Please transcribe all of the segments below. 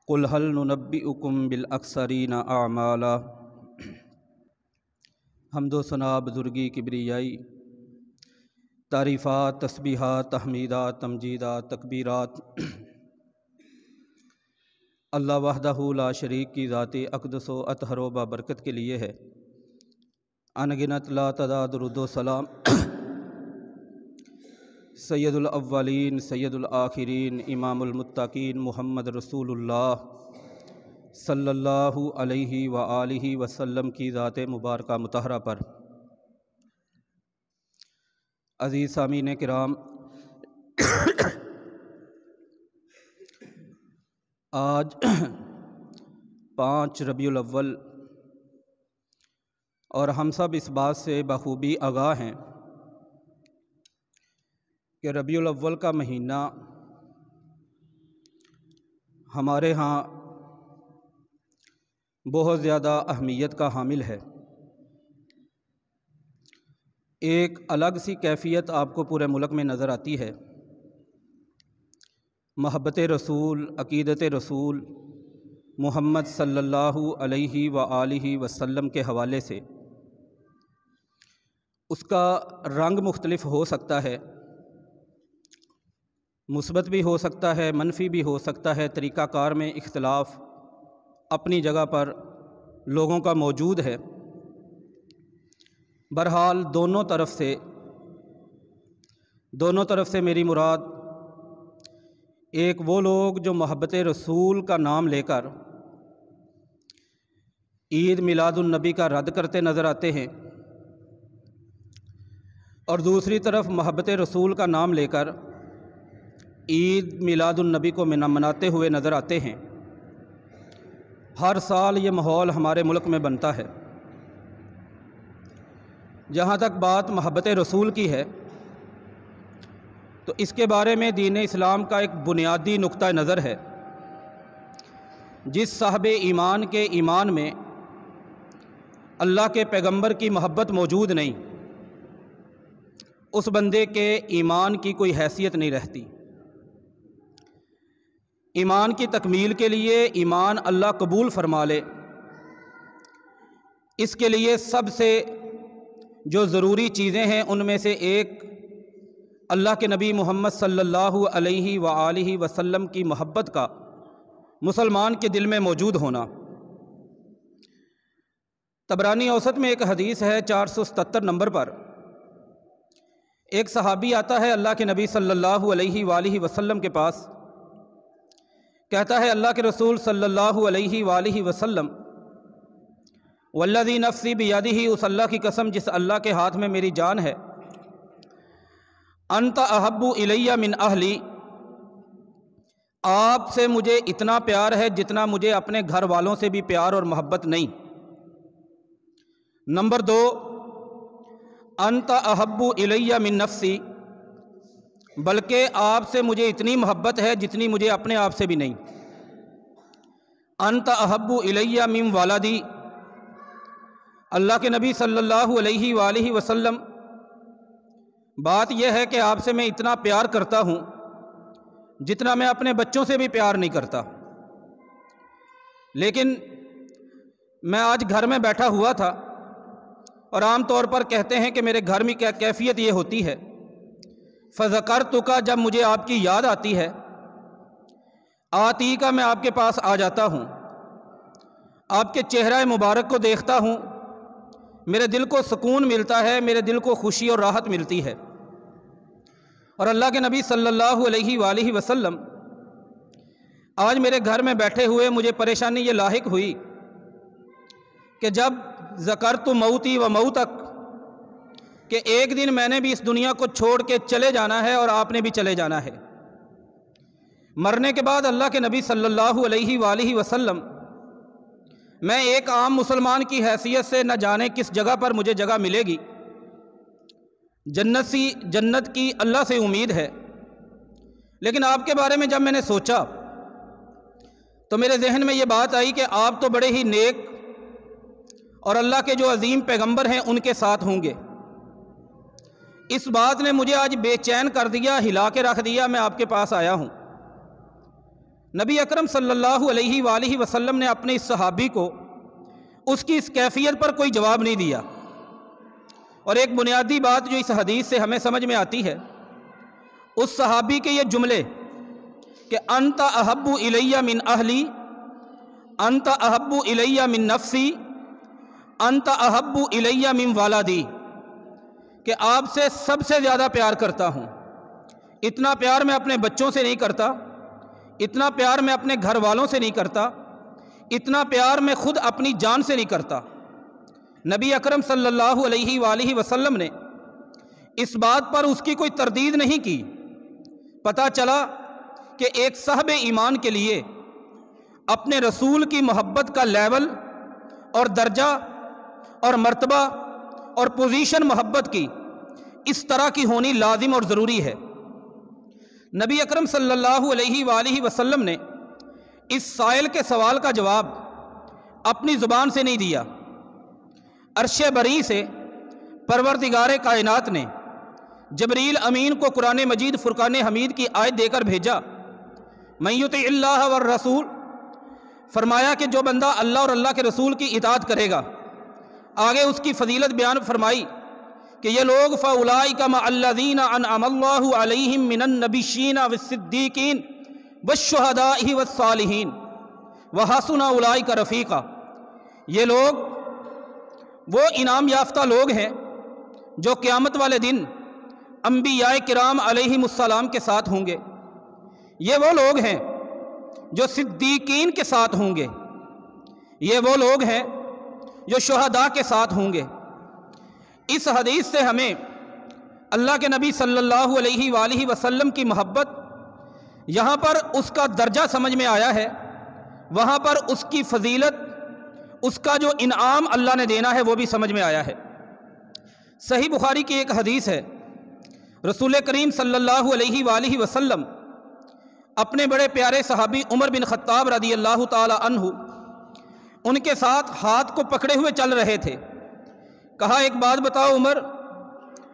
قل هل ننبئکم بالاخسرین اعمالا۔ حمد و ثنا، بزرگی، کبریائی، تعریفات، تسبیحات، تحمیدات، تمجیدات، تکبیرات اللہ وحدہ لا شریک کی ذات اقدس و اطہر و بابرکت کے لیے ہے۔ انگنت لا تعداد درود و سلام سید الاولین سید الآخرین امام المتقین محمد رسول اللہ صلی اللہ علیہ وآلہ وسلم کی ذات مبارکہ مطہرہ پر۔ عزیز سامعین کرام، آج 5 ربیع الاول اور ہم سب اس بات سے بخوبی آگاہ ہیں کہ ربیع الاول کا مہینہ ہمارے ہاں بہت زیادہ اہمیت کا حامل ہے۔ ایک الگ سی کیفیت آپ کو پورے ملک میں نظر آتی ہے۔ محبت رسول، عقیدت رسول محمد صلی اللہ علیہ وآلہ وسلم کے حوالے سے اس کا رنگ مختلف ہو سکتا ہے، مثبت بھی ہو سکتا ہے، منفی بھی ہو سکتا ہے، طریقہ کار میں اختلاف اپنی جگہ پر لوگوں کا موجود ہے۔ بہرحال دونوں طرف سے میری مراد ایک وہ لوگ جو محبت رسول کا نام لے کر عید میلاد النبی کا رد کرتے نظر آتے ہیں، اور دوسری طرف محبت رسول کا نام لے کر عید میلاد النبی کو مناتے ہوئے نظر آتے ہیں۔ ہر سال یہ ماحول ہمارے ملک میں بنتا ہے۔ جہاں تک بات محبت رسول کی ہے تو اس کے بارے میں دین اسلام کا ایک بنیادی نقطہ نظر ہے۔ جس صاحب ایمان کے ایمان میں اللہ کے پیغمبر کی محبت موجود نہیں، اس بندے کے ایمان کی کوئی حیثیت نہیں رہتی۔ ایمان کی تکمیل کے لیے ایمان اللہ قبول فرما لے، اس کے لیے سب سے جو ضروری چیزیں ہیں ان میں سے ایک اللہ کے نبی محمد صلی اللہ علیہ وآلہ وسلم کی محبت کا مسلمان کے دل میں موجود ہونا۔ طبرانی اوسط میں ایک حدیث ہے 477 نمبر پر، ایک صحابی آتا ہے اللہ کے نبی صلی اللہ علیہ وآلہ وسلم کے پاس، کہتا ہے اللہ کے رسول صلی اللہ علیہ وآلہ وسلم، والذی نفسی بیدہ، اس اللہ کی قسم جس اللہ کے ہاتھ میں میری جان ہے، انت احب الی من اہلی، آپ سے مجھے اتنا پیار ہے جتنا مجھے اپنے گھر والوں سے بھی پیار اور محبت نہیں۔ نمبر 2، انت احب الی من نفسی، بلکہ آپ سے مجھے اتنی محبت ہے جتنی مجھے اپنے آپ سے بھی نہیں۔ انت احب الی من والدی، اللہ کے نبی صلی اللہ علیہ وآلہ وسلم، بات یہ ہے کہ آپ سے میں اتنا پیار کرتا ہوں جتنا میں اپنے بچوں سے بھی پیار نہیں کرتا۔ لیکن میں آج گھر میں بیٹھا ہوا تھا، اور عام طور پر کہتے ہیں کہ میرے گھر میں کیا کیفیت یہ ہوتی ہے، فذکرتک، جب مجھے آپ کی یاد آتی ہے، آتی کا میں آپ کے پاس آ جاتا ہوں، آپ کے چہرہ مبارک کو دیکھتا ہوں، میرے دل کو سکون ملتا ہے، میرے دل کو خوشی اور راحت ملتی ہے۔ اور اللہ کے نبی صلی اللہ علیہ وآلہ وسلم، آج میرے گھر میں بیٹھے ہوئے مجھے پریشانی یہ لاحق ہوئی کہ جب ذکرت موتی و موتک، کہ ایک دن میں نے بھی اس دنیا کو چھوڑ کے چلے جانا ہے اور آپ نے بھی چلے جانا ہے۔ مرنے کے بعد اللہ کے نبی صلی اللہ علیہ وآلہ وسلم، میں ایک عام مسلمان کی حیثیت سے نہ جانے کس جگہ پر مجھے جگہ ملے گی، جنت کی اللہ سے امید ہے، لیکن آپ کے بارے میں جب میں نے سوچا تو میرے ذہن میں یہ بات آئی کہ آپ تو بڑے ہی نیک اور اللہ کے جو عظیم پیغمبر ہیں ان کے ساتھ ہوں گے۔ اس بات نے مجھے آج بے چین کر دیا، ہلا کے رکھ دیا۔ میں آپ کے پاس آیا ہوں نبی اکرم صلی اللہ علیہ وآلہ وسلم نے اپنے اس صحابی کو اس کی اس کیفیت پر کوئی جواب نہیں دیا۔ اور ایک بنیادی بات جو اس حدیث سے ہمیں سمجھ میں آتی ہے، اس صحابی کے یہ جملے کہ انت احب الی من اہلی، انت احب الی من نفسی، انت احب الی من والدی، کہ آپ سے سب سے زیادہ پیار کرتا ہوں۔ اتنا پیار میں اپنے بچوں سے نہیں کرتا، اتنا پیار میں اپنے گھر والوں سے نہیں کرتا، اتنا پیار میں خود اپنی جان سے نہیں کرتا۔ نبی اکرم صلی اللہ علیہ وآلہ وسلم نے اس بات پر اس کی کوئی تردید نہیں کی۔ پتہ چلا کہ ایک صاحب ایمان کے لیے اپنے رسول کی محبت کا لیول اور درجہ اور مرتبہ اور پوزیشن محبت کی اس طرح کی ہونی لازم اور ضروری ہے۔ نبی اکرم صلی اللہ علیہ وآلہ وسلم نے اس سائل کے سوال کا جواب اپنی زبان سے نہیں دیا، عرش بری سے پروردگار کائنات نے جبریل امین کو قرآن مجید فرقان حمید کی آیت دے کر بھیجا، من یطع اللہ والرسول، فرمایا کہ جو بندہ اللہ اور اللہ کے رسول کی اطاعت کرے گا، آگے اس کی فضیلت بیان فرمائی کہ یہ لوگ فاولئک مع الذین انعم اللہ علیہم من النبیین والصدیقین والشہداء والصالحین وحسن اولئک رفیقا، یہ لوگ وہ انعام یافتہ لوگ ہیں جو قیامت والے دن انبیاء کرام علیہم السلام کے ساتھ ہوں گے، یہ وہ لوگ ہیں جو صدیقین کے ساتھ ہوں گے، یہ وہ لوگ ہیں جو شہداء کے ساتھ ہوں گے۔ اس حدیث سے ہمیں اللہ کے نبی صلی اللہ علیہ وآلہ وسلم کی محبت، یہاں پر اس کا درجہ سمجھ میں آیا ہے، وہاں پر اس کی فضیلت، اس کا جو انعام اللہ نے دینا ہے وہ بھی سمجھ میں آیا ہے۔ صحیح بخاری کی ایک حدیث ہے، رسول کریم صلی اللہ علیہ وآلہ وسلم اپنے بڑے پیارے صحابی عمر بن خطاب رضی اللہ تعالی عنہ ان کے ساتھ ہاتھ کو پکڑے ہوئے چل رہے تھے۔ کہا ایک بات بتاؤ عمر،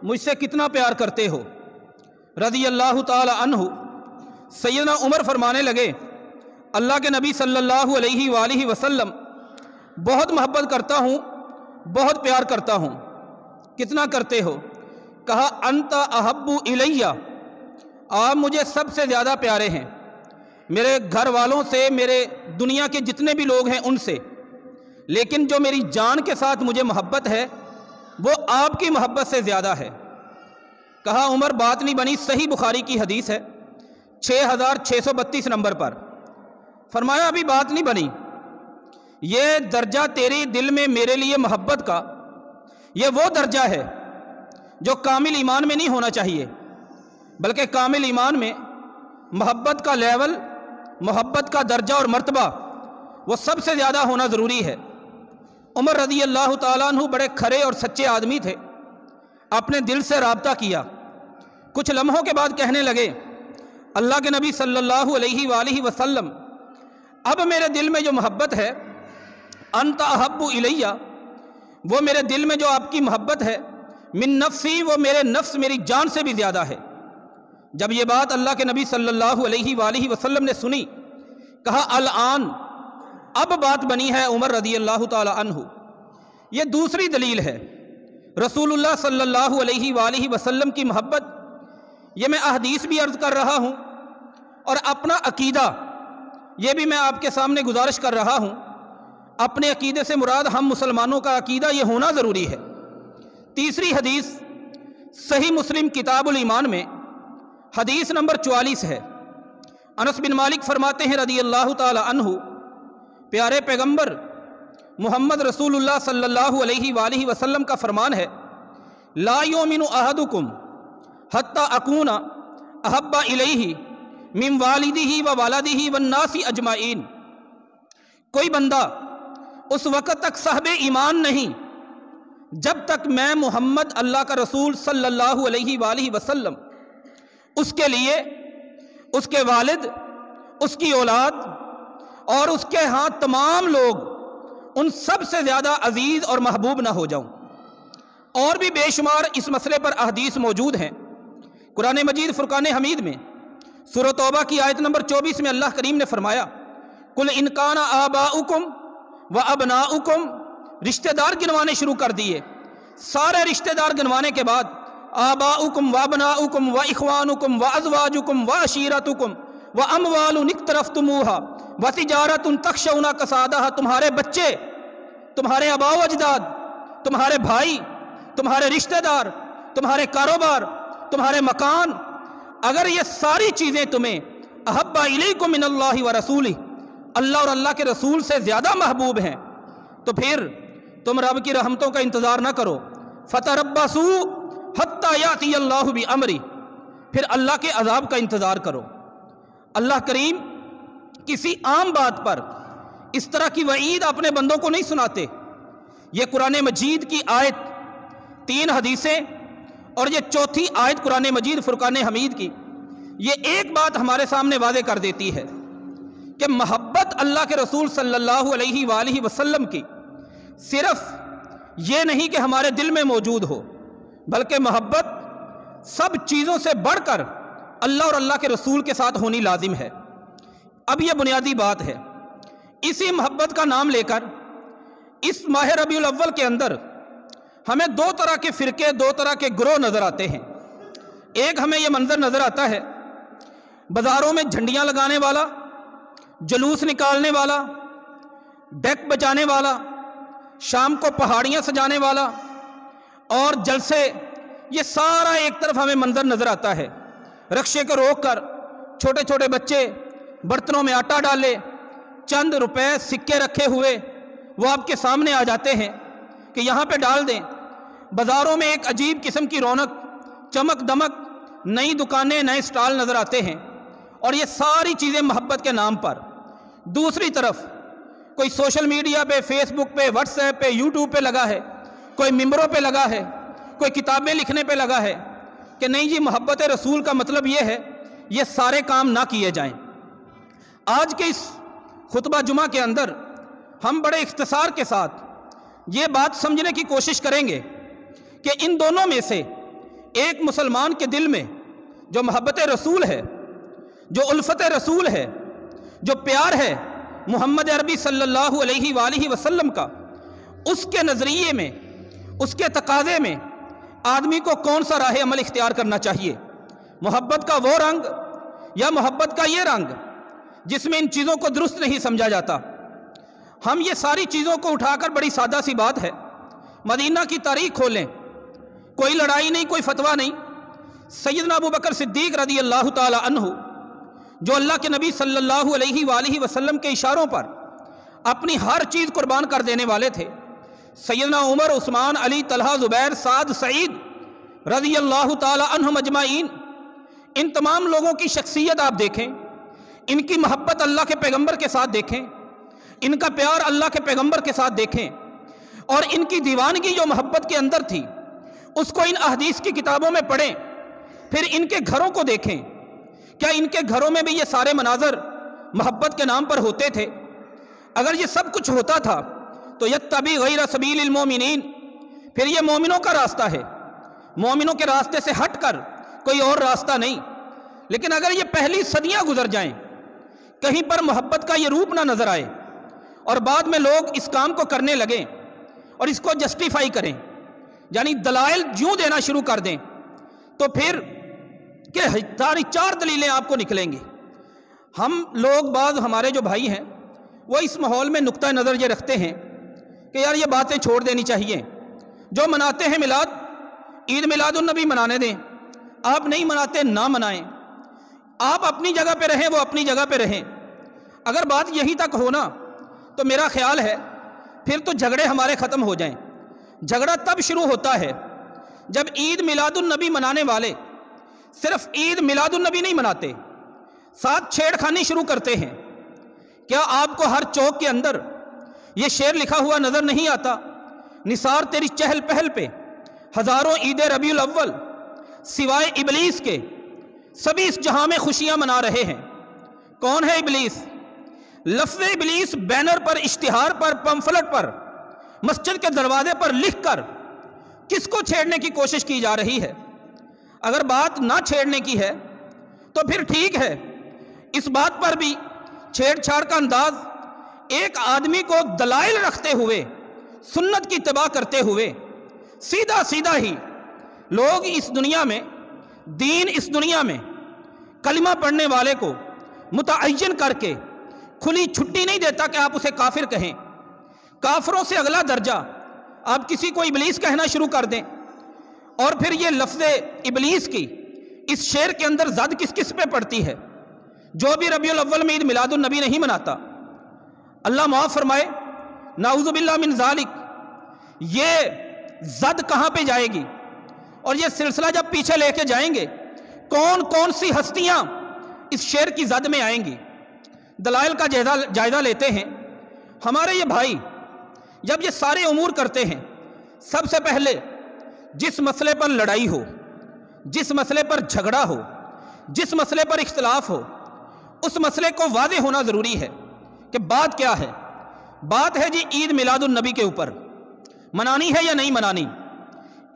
مجھ سے کتنا پیار کرتے ہو؟ رضی اللہ تعالی عنہ سیدنا عمر فرمانے لگے، اللہ کے نبی صلی اللہ علیہ وآلہ وسلم بہت محبت کرتا ہوں، بہت پیار کرتا ہوں۔ کتنا کرتے ہو؟ کہا انت احب الی، آپ مجھے سب سے زیادہ پیارے ہیں، میرے گھر والوں سے، میرے دنیا کے جتنے بھی لوگ ہیں ان سے، لیکن جو میری جان کے ساتھ مجھے محبت ہے وہ آپ کی محبت سے زیادہ ہے۔ کہا عمر بات نہیں بنی، صحیح بخاری کی حدیث ہے 6632 نمبر پر، فرمایا ابھی بات نہیں بنی، یہ درجہ تیرے دل میں میرے لیے محبت کا، یہ وہ درجہ ہے جو کامل ایمان میں نہیں ہونا چاہیے، بلکہ کامل ایمان میں محبت کا لیول، محبت کا درجہ اور مرتبہ وہ سب سے زیادہ ہونا ضروری ہے۔ عمر رضی اللہ تعالیٰ عنہ بڑے کھرے اور سچے آدمی تھے، اپنے دل سے رابطہ کیا، کچھ لمحوں کے بعد کہنے لگے اللہ کے نبی صلی اللہ علیہ وآلہ وسلم، اب میرے دل میں جو محبت ہے، انت احب الی، وہ میرے دل میں جو آپ کی محبت ہے، من نفسی، وہ میرے نفس، میری جان سے بھی زیادہ ہے۔ جب یہ بات اللہ کے نبی صلی اللہ علیہ وآلہ وسلم نے سنی، کہا الآن، اب بات بنی ہے عمر رضی اللہ تعالی عنہ۔ یہ دوسری دلیل ہے رسول اللہ صلی اللہ علیہ وآلہ وسلم کی محبت۔ یہ میں احادیث بھی عرض کر رہا ہوں اور اپنا عقیدہ یہ بھی میں آپ کے سامنے گزارش کر رہا ہوں۔ اپنے عقیدے سے مراد ہم مسلمانوں کا عقیدہ یہ ہونا ضروری ہے۔ تیسری حدیث صحیح مسلم کتاب الایمان میں حدیث نمبر 44 ہے۔ انس بن مالک فرماتے ہیں رضی اللہ تعالی عنہ، پیارے پیغمبر محمد رسول اللہ صلی اللہ علیہ وآلہ وسلم کا فرمان ہے، لا یؤمن احدکم حتی اکون احب الیہ من والدہ و والدہ والناس اجمعین، کوئی بندہ اس وقت تک صاحب ایمان نہیں جب تک میں محمد اللہ کا رسول صلی اللہ علیہ وآلہ وسلم اس کے لیے، اس کے والد، اس کی اولاد اور اس کے ہاں تمام لوگ ان سب سے زیادہ عزیز اور محبوب نہ ہو جاؤں۔ اور بھی بے شمار اس مسئلے پر احادیث موجود ہیں۔ قرآن مجید فرقان حمید میں سورہ توبہ کی آیت نمبر 24 میں اللہ کریم نے فرمایا قل ان کان آباؤکم و ابناؤکم، رشتہ دار گنوانے شروع کر دیے، سارے رشتہ دار گنوانے کے بعد آباؤکم و ابناؤکم و اخوانکم و ازواجکم و عشیرتکم و اموال اقترفتموها و تجارت تخشون کسادها، تمہارے بچے، تمہارے آباء و اجداد، تمہارے بھائی، تمہارے رشتہ دار، تمہارے کاروبار، تمہارے مکان، اگر یہ ساری چیزیں تمہیں احب الیکم من اللہ و رسولہ، اللہ اور اللہ کے رسول سے زیادہ محبوب ہیں، تو پھر تم رب کی رحمتوں کا انتظار نہ کرو، فتربصوا حتی یاتی اللہ بامرہ، پھر اللہ کے عذاب کا انتظار کرو۔ اللہ کریم کسی عام بات پر اس طرح کی وعید اپنے بندوں کو نہیں سناتے۔ یہ قرآن مجید کی آیت، 3 حدیثیں اور یہ 4تھی آیت قرآن مجید فرقان حمید کی، یہ ایک بات ہمارے سامنے واضح کر دیتی ہے کہ محبت اللہ کے رسول صلی اللہ علیہ وآلہ وسلم کی صرف یہ نہیں کہ ہمارے دل میں موجود ہو، بلکہ محبت سب چیزوں سے بڑھ کر اللہ اور اللہ کے رسول کے ساتھ ہونی لازم ہے۔ اب یہ بنیادی بات ہے، اسی محبت کا نام لے کر اس ماہ ربیع الاول کے اندر ہمیں 2 طرح کے فرقے، 2 طرح کے گروہ نظر آتے ہیں۔ ایک ہمیں یہ منظر نظر آتا ہے بازاروں میں جھنڈیاں لگانے والا، جلوس نکالنے والا، ڈیک بجانے والا، شام کو پہاڑیاں سجانے والا اور جلسے، یہ سارا ایک طرف ہمیں منظر نظر آتا ہے۔ رکشے کو روک کر چھوٹے چھوٹے بچے برتنوں میں آٹا ڈالے، چند روپے سکے رکھے ہوئے وہ آپ کے سامنے آ جاتے ہیں کہ یہاں پہ ڈال دیں۔ بازاروں میں ایک عجیب قسم کی رونق، چمک دمک، نئی دکانیں، نئے سٹال نظر آتے ہیں، اور یہ ساری چیزیں محبت کے نام پر۔ دوسری طرف کوئی سوشل میڈیا پہ، فیس بک پہ، واٹس ایپ پہ، یوٹیوب پہ لگا ہے، کوئی ممبروں پہ لگا ہے، کوئی کتابیں لکھنے پہ لگا ہے کہ نہیں جی محبت رسول کا مطلب یہ ہے یہ سارے کام نہ کیے جائیں۔ آج کے اس خطبہ جمعہ کے اندر ہم بڑے اختصار کے ساتھ یہ بات سمجھنے کی کوشش کریں گے کہ ان دونوں میں سے ایک مسلمان کے دل میں جو محبت رسول ہے، جو الفت رسول ہے، جو پیار ہے محمد عربی صلی اللہ علیہ وآلہ وسلم کا، اس کے نظریے میں، اس کے تقاضے میں آدمی کو کون سا راہ عمل اختیار کرنا چاہیے؟ محبت کا وہ رنگ یا محبت کا یہ رنگ جس میں ان چیزوں کو درست نہیں سمجھا جاتا؟ ہم یہ ساری چیزوں کو اٹھا کر، بڑی سادہ سی بات ہے، مدینہ کی تاریخ کھولیں، کوئی لڑائی نہیں، کوئی فتویٰ نہیں، سیدنا ابو بکر صدیق رضی اللہ تعالی عنہ جو اللہ کے نبی صلی اللہ علیہ وآلہ وسلم کے اشاروں پر اپنی ہر چیز قربان کر دینے والے تھے، سیدنا عمر، عثمان، علی، طلحہ، زبیر، سعد، سعید رضی اللہ تعالی عنہم اجمعین، ان تمام لوگوں کی شخصیت آپ دیکھیں، ان کی محبت اللہ کے پیغمبر کے ساتھ دیکھیں، ان کا پیار اللہ کے پیغمبر کے ساتھ دیکھیں، اور ان کی دیوانگی جو محبت کے اندر تھی اس کو ان احادیث کی کتابوں میں پڑھیں، پھر ان کے گھروں کو دیکھیں، کیا ان کے گھروں میں بھی یہ سارے مناظر محبت کے نام پر ہوتے تھے؟ اگر یہ سب کچھ ہوتا تھا تو یتبع غیر سبیل المومنین، پھر یہ مومنوں کا راستہ ہے، مومنوں کے راستے سے ہٹ کر کوئی اور راستہ نہیں۔ لیکن اگر یہ پہلی صدیاں گزر جائیں، کہیں پر محبت کا یہ روپ نہ نظر آئے، اور بعد میں لوگ اس کام کو کرنے لگیں اور اس کو جسٹیفائی کریں، یعنی دلائل یوں دینا شروع کر دیں، تو پھر کہ ساری 4 دلیلیں آپ کو نکلیں گی۔ ہم لوگ، بعض ہمارے جو بھائی ہیں، وہ اس ماحول میں نقطہ نظر یہ رکھتے ہیں کہ یار یہ باتیں چھوڑ دینی چاہیے، جو مناتے ہیں میلاد، عید میلاد النبی منانے دیں، آپ نہیں مناتے نہ منائیں، آپ اپنی جگہ پہ رہیں، وہ اپنی جگہ پہ رہیں۔ اگر بات یہی تک ہونا تو میرا خیال ہے پھر تو جھگڑے ہمارے ختم ہو جائیں۔ جھگڑا تب شروع ہوتا ہے جب عید میلاد النبی منانے والے صرف عید میلاد النبی نہیں مناتے، ساتھ چھیڑ خانی شروع کرتے ہیں۔ کیا آپ کو ہر چوک کے اندر یہ شعر لکھا ہوا نظر نہیں آتا؟ نثار تیری چہل پہل پہ ہزاروں عید ربیع الاول سوائے ابلیس کے سبھی اس جہاں میں خوشیاں منا رہے ہیں۔ کون ہے ابلیس؟ لفظ ابلیس بینر پر، اشتہار پر، پمفلٹ پر، مسجد کے دروازے پر لکھ کر کس کو چھیڑنے کی کوشش کی جا رہی ہے؟ اگر بات نہ چھیڑنے کی ہے تو پھر ٹھیک ہے، اس بات پر بھی چھیڑ چھاڑ کا انداز ایک آدمی کو دلائل رکھتے ہوئے، سنت کی اتباع کرتے ہوئے سیدھا سیدھا ہی لوگ اس دنیا میں، دین اس دنیا میں کلمہ پڑھنے والے کو متعین کر کے کھلی چھٹی نہیں دیتا کہ آپ اسے کافر کہیں۔ کافروں سے اگلا درجہ آپ کسی کو ابلیس کہنا شروع کر دیں، اور پھر یہ لفظ ابلیس کی اس شعر کے اندر زد کس کس پہ پڑتی ہے؟ جو بھی ربیع الاول میں عید میلاد النبی نہیں مناتا، اللہ معاف فرمائے، نعوذ باللہ من ذالک، یہ زد کہاں پہ جائے گی؟ اور یہ سلسلہ جب پیچھے لے کے جائیں گے، کون کون سی ہستیاں اس شعر کی زد میں آئیں گی؟ دلائل کا جائزہ لیتے ہیں۔ ہمارے یہ بھائی جب یہ سارے امور کرتے ہیں، سب سے پہلے جس مسئلے پر لڑائی ہو، جس مسئلے پر جھگڑا ہو، جس مسئلے پر اختلاف ہو، اس مسئلے کو واضح ہونا ضروری ہے کہ بات کیا ہے۔ بات ہے جی عید میلاد النبی کے اوپر، منانی ہے یا نہیں منانی؟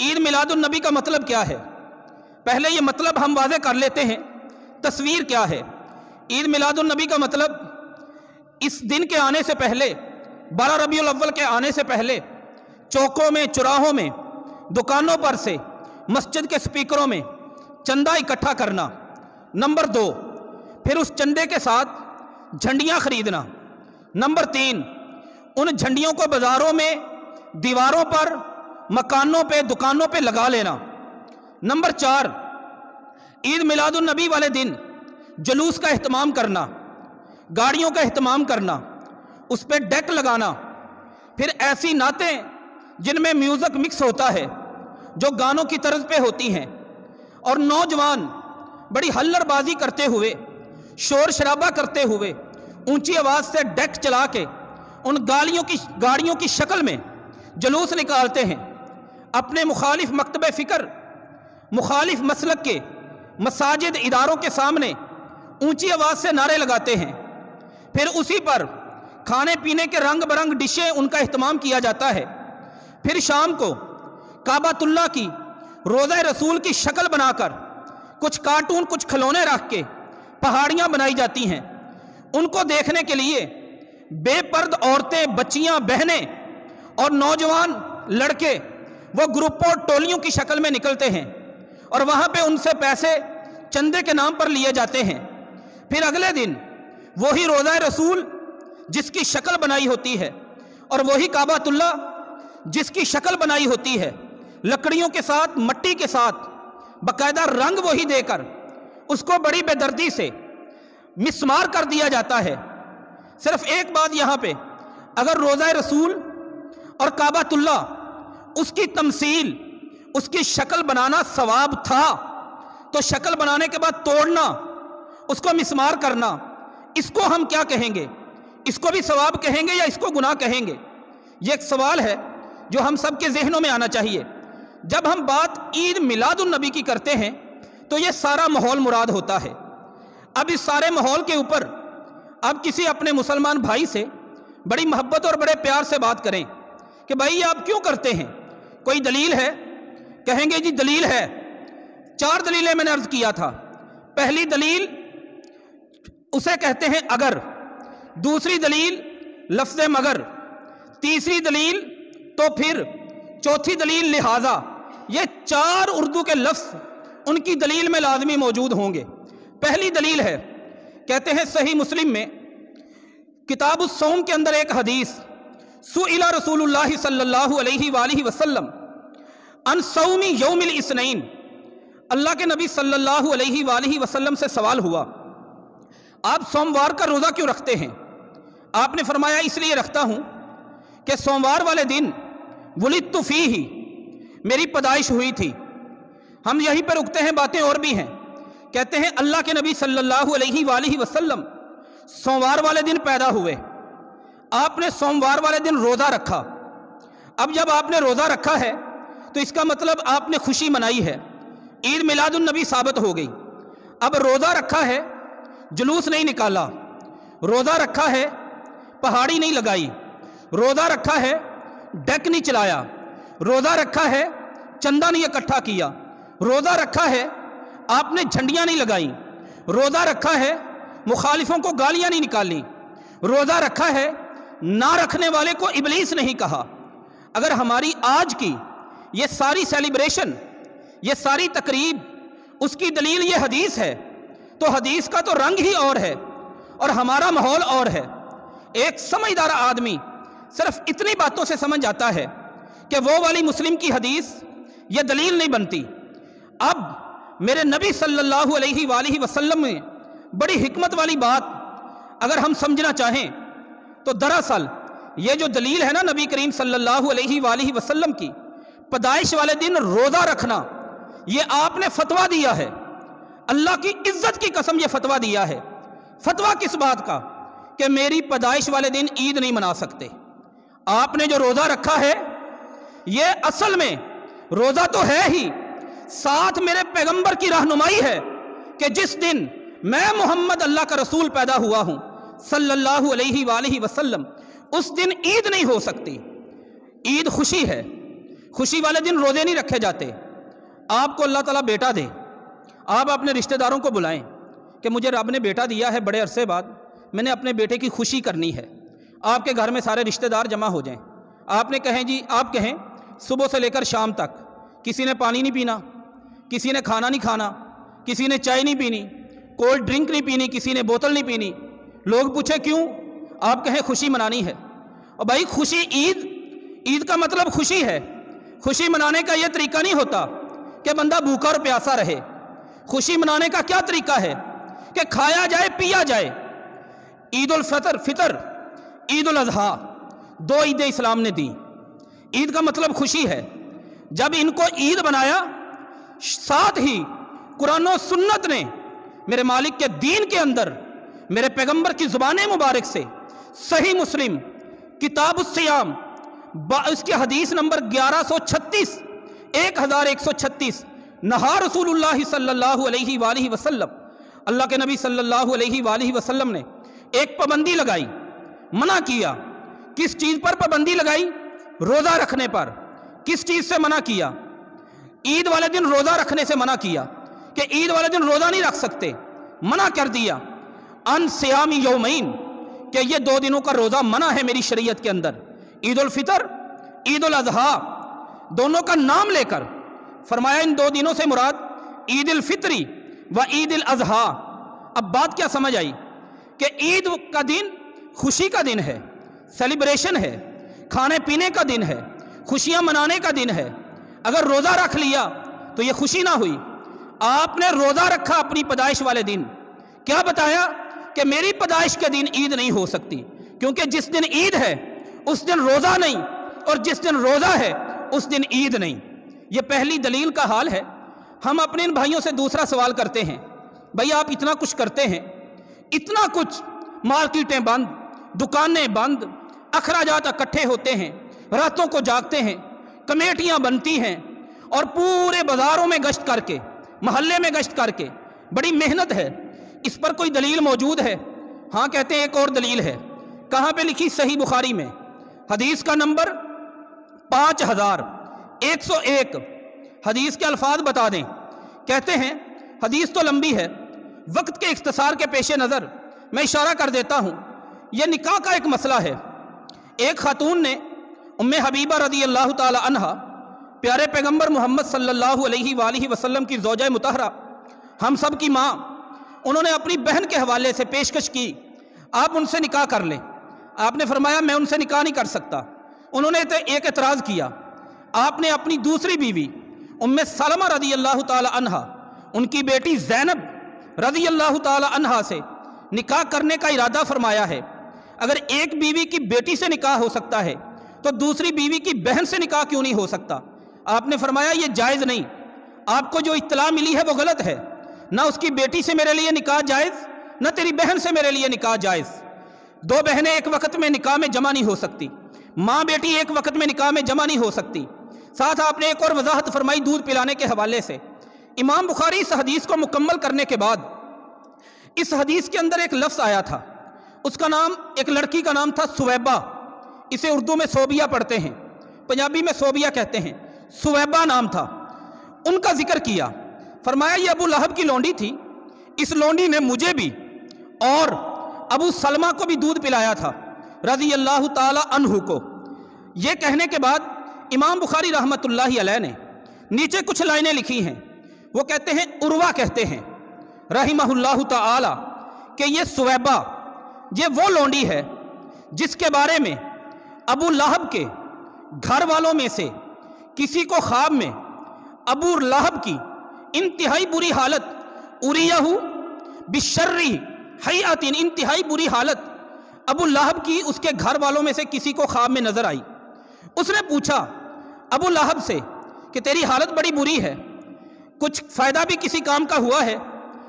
عید میلاد النبی کا مطلب کیا ہے؟ پہلے یہ مطلب ہم واضح کر لیتے ہیں، تصویر کیا ہے؟ عید میلاد النبی کا مطلب اس دن کے آنے سے پہلے، 12 ربیع الاول کے آنے سے پہلے چوکوں میں، چراہوں میں، دکانوں پر سے، مسجد کے سپیکروں میں چندہ اکٹھا کرنا۔ نمبر 2، پھر اس چندے کے ساتھ جھنڈیاں خریدنا۔ نمبر 3، ان جھنڈیوں کو بازاروں میں، دیواروں پر، مکانوں پہ، دکانوں پہ لگا لینا۔ نمبر 4، عید میلاد النبی والے دن جلوس کا اہتمام کرنا، گاڑیوں کا اہتمام کرنا، اس پہ ڈیک لگانا، پھر ایسی نعتیں جن میں میوزک مکس ہوتا ہے، جو گانوں کی طرز پہ ہوتی ہیں، اور نوجوان بڑی ہلر بازی کرتے ہوئے، شور شرابہ کرتے ہوئے، اونچی آواز سے ڈیک چلا کے ان گاڑیوں کی شکل میں جلوس نکالتے ہیں، اپنے مخالف مکتب فکر، مخالف مسلک کے مساجد، اداروں کے سامنے اونچی آواز سے نعرے لگاتے ہیں۔ پھر اسی پر کھانے پینے کے رنگ برنگ ڈشیں ان کا اہتمام کیا جاتا ہے۔ پھر شام کو کعبۃ اللہ کی، روضہ رسول کی شکل بنا کر کچھ کارٹون، کچھ کھلونے رکھ کے پہاڑیاں بنائی جاتی ہیں۔ ان کو دیکھنے کے لیے بے پرد عورتیں، بچیاں، بہنیں اور نوجوان لڑکے وہ گروپوں، ٹولیوں کی شکل میں نکلتے ہیں، اور وہاں پہ ان سے پیسے چندے کے نام پر لیے جاتے ہیں۔ پھر اگلے دن وہی روضہ رسول جس کی شکل بنائی ہوتی ہے، اور وہی کعبۃ اللہ جس کی شکل بنائی ہوتی ہے، لکڑیوں کے ساتھ، مٹی کے ساتھ، باقاعدہ رنگ وہی دے کر اس کو بڑی بے دردی سے مسمار کر دیا جاتا ہے۔ صرف ایک بات یہاں پہ، اگر روضہ رسول اور کعبۃ اللہ اس کی تمثیل، اس کی شکل بنانا ثواب تھا، تو شکل بنانے کے بعد توڑنا، اس کو مسمار کرنا، اس کو ہم کیا کہیں گے؟ اس کو بھی ثواب کہیں گے یا اس کو گناہ کہیں گے؟ یہ ایک سوال ہے جو ہم سب کے ذہنوں میں آنا چاہیے۔ جب ہم بات عید میلاد النبی کی کرتے ہیں تو یہ سارا ماحول مراد ہوتا ہے۔ اب اس سارے ماحول کے اوپر اب کسی اپنے مسلمان بھائی سے بڑی محبت اور بڑے پیار سے بات کریں کہ بھائی یہ آپ کیوں کرتے ہیں؟ کوئی دلیل ہے؟ کہیں گے جی دلیل ہے۔ 4 دلیلیں میں نے عرض کیا تھا۔ پہلی دلیل اسے کہتے ہیں اگر، دوسری دلیل لفظ مگر، تیسری دلیل تو پھر، چوتھی دلیل لہٰذا۔ یہ 4 اردو کے لفظ ان کی دلیل میں لازمی موجود ہوں گے۔ پہلی دلیل ہے، کہتے ہیں صحیح مسلم میں کتاب الصوم کے اندر ایک حدیث، سئل رسول اللہ صلی اللہ علیہ وآلہ وسلم عن صوم یوم الاثنین، اللہ کے نبی صلی اللہ علیہ وآلہ وسلم سے سوال ہوا آپ سوموار کا روزہ کیوں رکھتے ہیں؟ آپ نے فرمایا اس لیے رکھتا ہوں کہ سوموار والے دن ولدت فیہ، میری پیدائش ہوئی تھی۔ ہم یہیں پر رکتے ہیں، باتیں اور بھی ہیں۔ کہتے ہیں اللہ کے نبی صلی اللہ علیہ وآلہ وسلم سوموار والے دن پیدا ہوئے، آپ نے سوموار والے دن روزہ رکھا۔ اب جب آپ نے روزہ رکھا ہے تو اس کا مطلب آپ نے خوشی منائی ہے، عید میلاد النبی ثابت ہو گئی۔ اب روزہ رکھا ہے، جلوس نہیں نکالا، روزہ رکھا ہے، پہاڑی نہیں لگائی، روزہ رکھا ہے، ڈیک نہیں چلایا، روزہ رکھا ہے، چندہ نہیں اکٹھا کیا، روزہ رکھا ہے، آپ نے جھنڈیاں نہیں لگائیں، روزہ رکھا ہے، مخالفوں کو گالیاں نہیں نکالنی، روزہ رکھا ہے، نہ رکھنے والے کو ابلیس نہیں کہا۔ اگر ہماری آج کی یہ ساری سیلیبریشن، یہ ساری تقریب، اس کی دلیل یہ حدیث ہے، تو حدیث کا تو رنگ ہی اور ہے اور ہمارا ماحول اور ہے۔ ایک سمجھدار آدمی صرف اتنی باتوں سے سمجھ جاتا ہے کہ وہ والی مسلم کی حدیث یہ دلیل نہیں بنتی۔ اب میرے نبی صلی اللہ علیہ وآلہ وسلم میں بڑی حکمت والی بات اگر ہم سمجھنا چاہیں تو دراصل یہ جو دلیل ہے نا نبی کریم صلی اللہ علیہ وآلہ وسلم کی، پیدائش والے دن روزہ رکھنا، یہ آپ نے فتویٰ دیا ہے، اللہ کی عزت کی قسم یہ فتویٰ دیا ہے۔ فتویٰ کس بات کا؟ کہ میری پیدائش والے دن عید نہیں منا سکتے۔ آپ نے جو روزہ رکھا ہے یہ اصل میں روزہ تو ہے ہی، ساتھ میرے پیغمبر کی رہنمائی ہے کہ جس دن میں محمد اللہ کا رسول پیدا ہوا ہوں صلی اللہ علیہ وآلہ وسلم، اس دن عید نہیں ہو سکتی۔ عید خوشی ہے، خوشی والے دن روزے نہیں رکھے جاتے۔ آپ کو اللہ تعالیٰ بیٹا دے، آپ اپنے رشتہ داروں کو بلائیں کہ مجھے رب نے بیٹا دیا ہے، بڑے عرصے بعد میں نے اپنے بیٹے کی خوشی کرنی ہے۔ آپ کے گھر میں سارے رشتہ دار جمع ہو جائیں، آپ نے کہیں جی، آپ کہیں صبح سے لے کر شام تک کسی نے پانی نہیں پینا، کسی نے کھانا نہیں کھانا، کسی نے چائے نہیں پینی، کولڈ ڈرنک نہیں پینی، کسی نے بوتل نہیں پینی۔ لوگ پوچھے کیوں؟ آپ کہیں خوشی منانی ہے۔ اور بھائی خوشی، عید کا مطلب خوشی ہے۔ خوشی منانے کا یہ طریقہ نہیں ہوتا کہ بندہ بھوکا اور پیاسا رہے۔ خوشی منانے کا کیا طریقہ ہے؟ کہ کھایا جائے، پیا جائے۔ عید فطر، عید الاضحیٰ، دو عیدیں اسلام نے دیں۔ عید کا مطلب خوشی ہے۔ جب ان کو عید بنایا، ساتھ ہی قرآن و سنت نے میرے مالک کے دین کے اندر میرے پیغمبر کی زبان مبارک سے صحیح مسلم کتاب الصیام، اس کی حدیث نمبر 1136، 1136، نہا رسول اللہ صلی اللہ علیہ وآلہ وسلم، اللہ کے نبی صلی اللہ علیہ وآلہ وسلم نے ایک پابندی لگائی، منع کیا۔ کس چیز پر پابندی لگائی؟ روزہ رکھنے پر۔ کس چیز سے منع کیا؟ عید والے دن روزہ رکھنے سے منع کیا کہ عید والے دن روزہ نہیں رکھ سکتے، منع کر دیا۔ ان صیام یومین، کہ یہ دو دنوں کا روزہ منع ہے میری شریعت کے اندر، عید الفطر، عید الاضحیٰ، دونوں کا نام لے کر فرمایا ان دو دنوں سے مراد عید الفطری و عید الاضحیٰ۔ اب بات کیا سمجھ آئی؟ کہ عید کا دن خوشی کا دن ہے، سیلیبریشن ہے، کھانے پینے کا دن ہے، خوشیاں منانے کا دن ہے۔ اگر روزہ رکھ لیا تو یہ خوشی نہ ہوئی۔ آپ نے روزہ رکھا اپنی پیدائش والے دن، کیا بتایا؟ کہ میری پیدائش کے دن عید نہیں ہو سکتی، کیونکہ جس دن عید ہے اس دن روزہ نہیں، اور جس دن روزہ ہے اس دن عید نہیں۔ یہ پہلی دلیل کا حال ہے۔ ہم اپنے ان بھائیوں سے دوسرا سوال کرتے ہیں، بھائی آپ اتنا کچھ کرتے ہیں، اتنا کچھ، مارکیٹیں بند، دکانیں بند، اخراجات اکٹھے ہوتے ہیں، راتوں کو جاگتے ہیں، کمیٹیاں بنتی ہیں، اور پورے بازاروں میں گشت کر کے، محلے میں گشت کر کے، بڑی محنت ہے، اس پر کوئی دلیل موجود ہے؟ ہاں کہتے ہیں ایک اور دلیل ہے۔ کہاں پہ لکھی؟ صحیح بخاری میں، حدیث کا نمبر 5101۔ حدیث کے الفاظ بتا دیں۔ کہتے ہیں، حدیث تو لمبی ہے، وقت کے اختصار کے پیش نظر میں اشارہ کر دیتا ہوں۔ یہ نکاح کا ایک مسئلہ ہے۔ ایک خاتون نے، ام حبیبہ رضی اللہ تعالی عنہا، پیارے پیغمبر محمد صلی اللہ علیہ وآلہ وسلم کی زوجہ مطہرہ، ہم سب کی ماں، انہوں نے اپنی بہن کے حوالے سے پیشکش کی، آپ ان سے نکاح کر لیں۔ آپ نے فرمایا میں ان سے نکاح نہیں کر سکتا۔ انہوں نے ایک اعتراض کیا۔ آپ نے اپنی دوسری بیوی ام سلمہ رضی اللہ تعالی عنہا، ان کی بیٹی زینب رضی اللہ تعالی عنہا سے نکاح کرنے کا ارادہ فرمایا ہے۔ اگر ایک بیوی کی بیٹی سے نکاح ہو سکتا ہے تو دوسری بیوی کی بہن سے نکاح کیوں نہیں ہو سکتا؟ آپ نے فرمایا یہ جائز نہیں، آپ کو جو اطلاع ملی ہے وہ غلط ہے۔ نہ اس کی بیٹی سے میرے لیے نکاح جائز، نہ تیری بہن سے میرے لیے نکاح جائز۔ دو بہنیں ایک وقت میں نکاح میں جمع نہیں ہو سکتی، ماں بیٹی ایک وقت میں نکاح میں جمع نہیں ہو سکتی۔ ساتھ آپ نے ایک اور وضاحت فرمائی دودھ پلانے کے حوالے سے۔ امام بخاری اس حدیث کو مکمل کرنے کے بعد، اس حدیث کے اندر ایک لفظ آیا تھا، اس کا نام، ایک لڑکی کا نام تھا سویبہ، اسے اردو میں صوبیہ پڑھتے ہیں، پنجابی میں صوبیہ کہتے ہیں، سویبہ نام تھا۔ ان کا ذکر کیا، فرمایا یہ ابو لہب کی لونڈی تھی، اس لونڈی نے مجھے بھی اور ابو سلمہ کو بھی دودھ پلایا تھا رضی اللہ تعالی عنہ کو۔ یہ کہنے کے بعد امام بخاری رحمۃ اللہ علیہ نے نیچے کچھ لائنیں لکھی ہیں۔ وہ کہتے ہیں، عروہ کہتے ہیں رحمہ اللہ تعالی کہ یہ سویبہ یہ وہ لونڈی ہے جس کے بارے میں ابو لہب کے گھر والوں میں سے کسی کو خواب میں ابو لہب کی انتہائی بری حالت، اریہ بشری حیات، انتہائی بری حالت ابو لہب کی اس کے گھر والوں میں سے کسی کو خواب میں نظر آئی۔ اس نے پوچھا ابو لہب سے کہ تیری حالت بڑی بری ہے، کچھ فائدہ بھی کسی کام کا ہوا ہے؟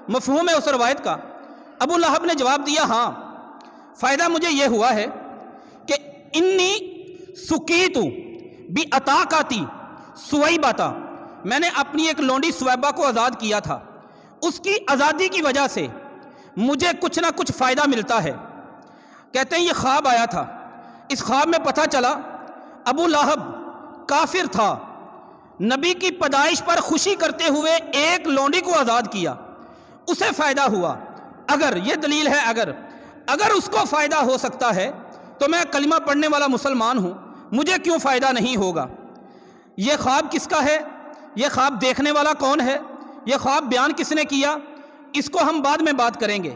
مفہوم ہے اس روایت کا۔ ابو لہب نے جواب دیا، ہاں فائدہ مجھے یہ ہوا ہے کہ انی سکیتو بی عطاقاتی سویباتا، میں نے اپنی ایک لونڈی سویبہ کو آزاد کیا تھا، اس کی آزادی کی وجہ سے مجھے کچھ نہ کچھ فائدہ ملتا ہے۔ کہتے ہیں یہ خواب آیا تھا، اس خواب میں پتہ چلا ابو لہب کافر تھا، نبی کی پیدائش پر خوشی کرتے ہوئے ایک لونڈی کو آزاد کیا، اسے فائدہ ہوا۔ اگر یہ دلیل ہے، اگر اس کو فائدہ ہو سکتا ہے تو میں کلمہ پڑھنے والا مسلمان ہوں، مجھے کیوں فائدہ نہیں ہوگا؟ یہ خواب کس کا ہے؟ یہ خواب دیکھنے والا کون ہے؟ یہ خواب بیان کس نے کیا؟ اس کو ہم بعد میں بات کریں گے۔